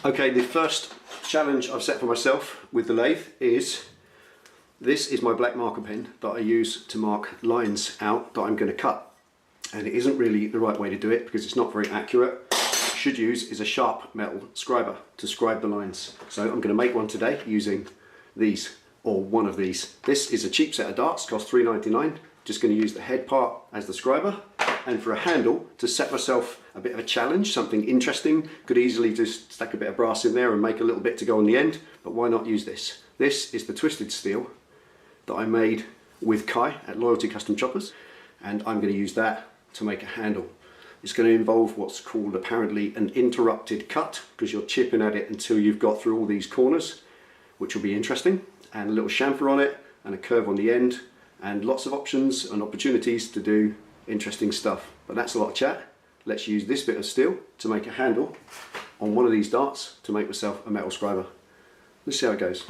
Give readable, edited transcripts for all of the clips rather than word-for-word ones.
Okay, the first challenge I've set for myself with the lathe is, this is my black marker pen that I use to mark lines out that I'm going to cut. And it isn't really the right way to do it because it's not very accurate. What you should use is a sharp metal scriber to scribe the lines. So I'm going to make one today using these, or one of these. This is a cheap set of darts, cost $3.99. Just going to use the head part as the scriber, and for a handle to set myself a bit of a challenge, something interesting. Could easily just stack a bit of brass in there and make a little bit to go on the end, but why not use this? This is the twisted steel that I made with Kai at Loyalty Custom Choppers, and I'm going to use that to make a handle. It's going to involve what's called apparently an interrupted cut, because you're chipping at it until you've got through all these corners, which will be interesting, and a little chamfer on it and a curve on the end, and lots of options and opportunities to do interesting stuff. But that's a lot of chat. Let's use this bit of steel to make a handle on one of these darts to make myself a metal scriber. Let's see how it goes.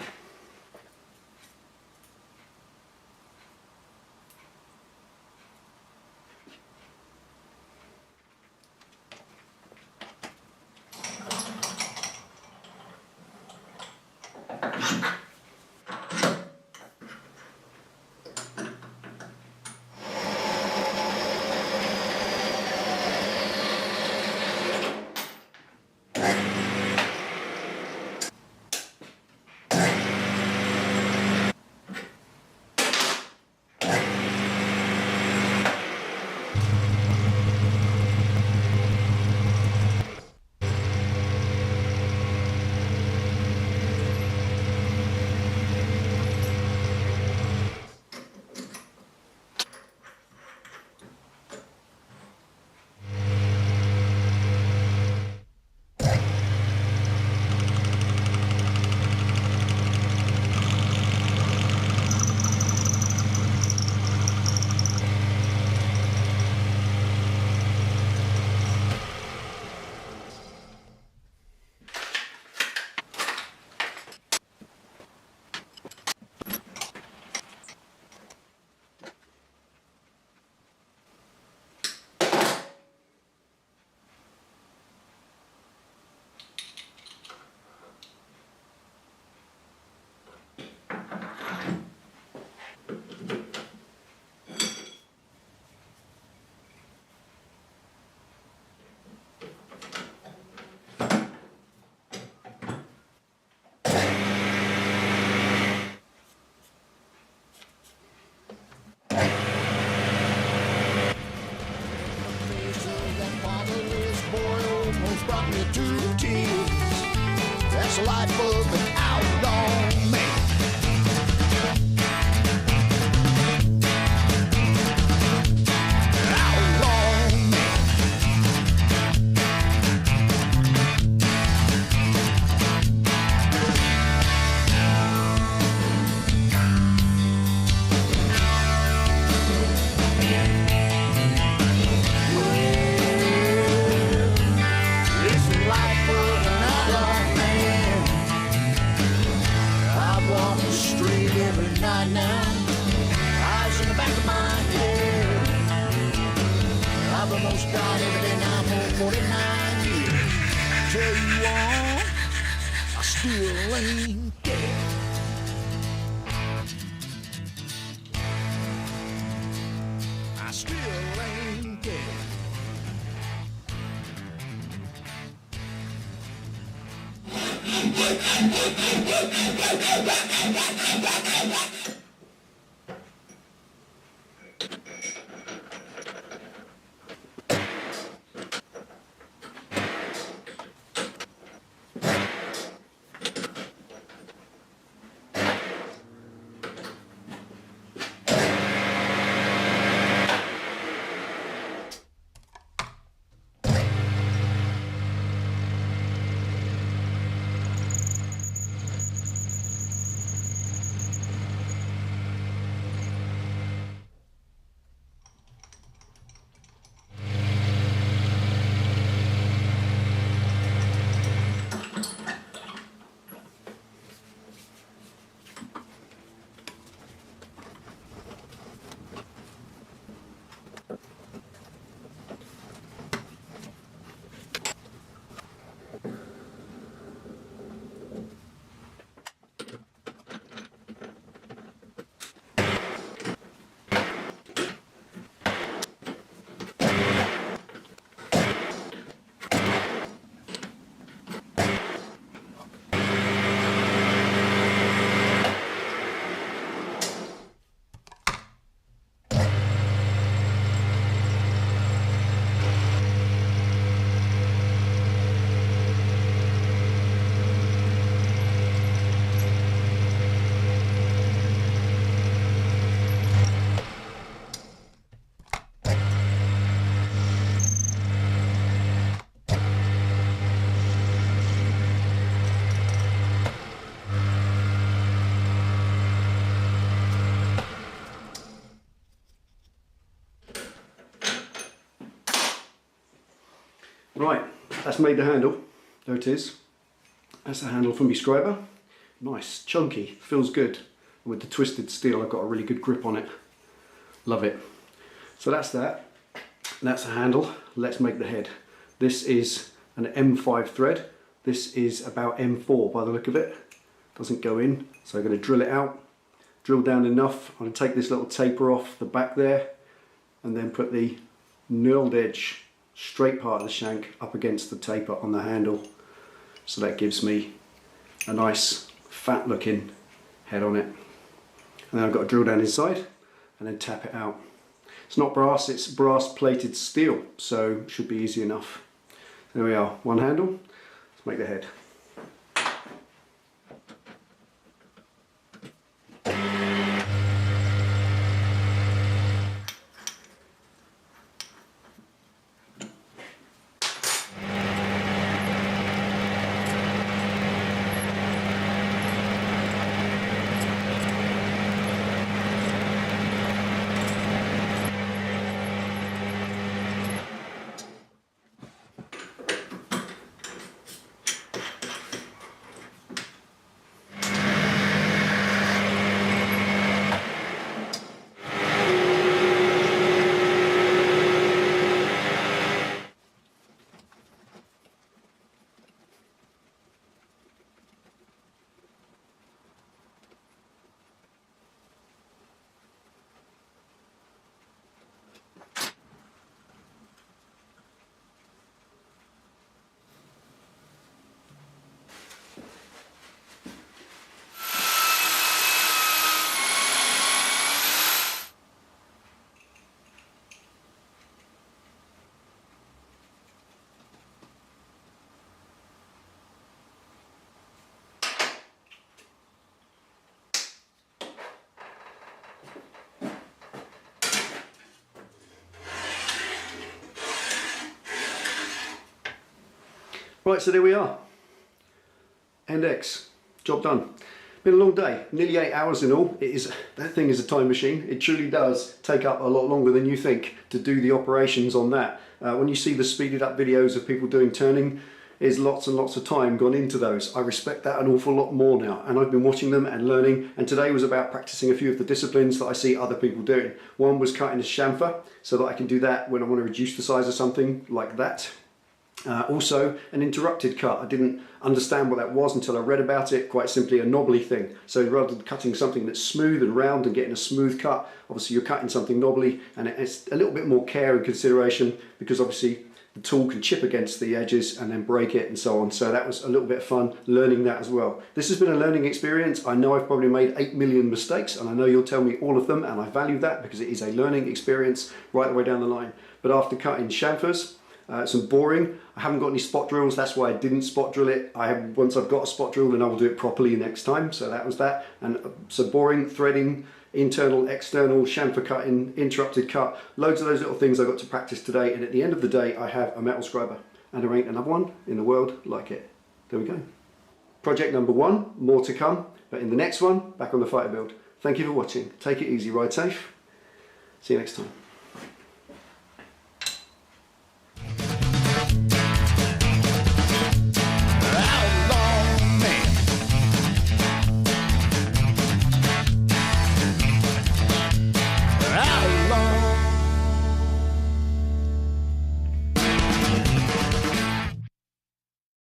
That's the life of an outlaw man. Got everything I'm home 49 years. Tell you all, I still ain't dead. I still ain't dead. Right, that's made the handle. There it is. That's the handle from my scriber. Nice, chunky, feels good. With the twisted steel, I've got a really good grip on it. Love it. So that's that. That's the handle. Let's make the head. This is an M5 thread. This is about M4 by the look of it. Doesn't go in, so I'm going to drill it out. Drill down enough. I'm going to take this little taper off the back there and then put the knurled edge, straight part of the shank up against the taper on the handle. So that gives me a nice fat looking head on it. And then I've got to drill down inside and then tap it out. It's not brass, it's brass plated steel, so it should be easy enough. There we are, one handle. Let's make the head. Right, so there we are. End X, job done. Been a long day, nearly 8 hours in all. That thing is a time machine. It truly does take up a lot longer than you think to do the operations on that. When you see the speeded up videos of people doing turning, there's lots and lots of time gone into those. I respect that an awful lot more now, and I've been watching them and learning, and today was about practicing a few of the disciplines that I see other people doing. One was cutting a chamfer, so that I can do that when I want to reduce the size of something like that. Also an interrupted cut. I didn't understand what that was until I read about it. Quite simply a knobbly thing. So rather than cutting something that's smooth and round and getting a smooth cut, obviously you're cutting something knobbly, and it's a little bit more care and consideration because obviously the tool can chip against the edges and then break it and so on. So that was a little bit of fun learning that as well. This has been a learning experience. I know I've probably made 8 million mistakes, and I know you'll tell me all of them, and I value that because it is a learning experience right the way down the line. But after cutting chamfers, some boring. I haven't got any spot drills, that's why I didn't spot drill it. Once I've got a spot drill, then I will do it properly next time. So that was that. And so boring, threading, internal, external, chamfer cutting, interrupted cut, loads of those little things I got to practice today. And at the end of the day, I have a metal scriber, and there ain't another one in the world like it. There we go. Project number 1, more to come. But in the next one, back on the fighter build. Thank you for watching. Take it easy, ride safe. See you next time.